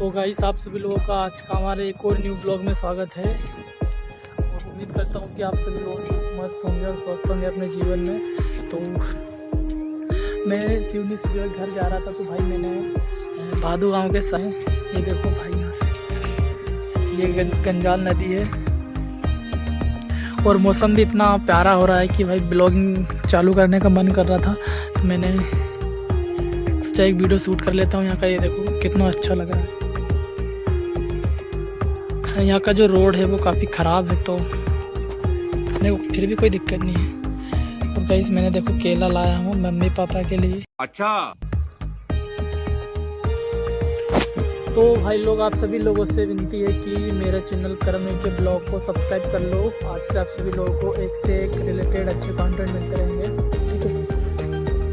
तो गाइस आप सभी लोगों का आज का हमारे एक और न्यू ब्लॉग में स्वागत है और उम्मीद करता हूँ कि आप सभी लोग मस्त होंगे और स्वस्थ होंगे अपने जीवन में। तो मैं सिवनी से जो है घर जा रहा था तो भाई मैंने भादू गांव के साथ ये देखो भाई यहाँ से ये गंजाल नदी है और मौसम भी इतना प्यारा हो रहा है कि भाई ब्लॉगिंग चालू करने का मन कर रहा था तो मैंने सोचा एक वीडियो शूट कर लेता हूँ। यहाँ का ये देखो कितना अच्छा लगा है। यहाँ का जो रोड है वो काफ़ी ख़राब है तो देखो फिर भी कोई दिक्कत नहीं है। तो गाइस मैंने देखो केला लाया हूँ मम्मी पापा के लिए। अच्छा तो भाई लोग आप सभी लोगों से विनती है कि मेरे चैनल करन के ब्लॉग को सब्सक्राइब कर लो। आज से आप सभी लोगों को एक से एक रिलेटेड अच्छे कंटेंट मिलते रहेंगे।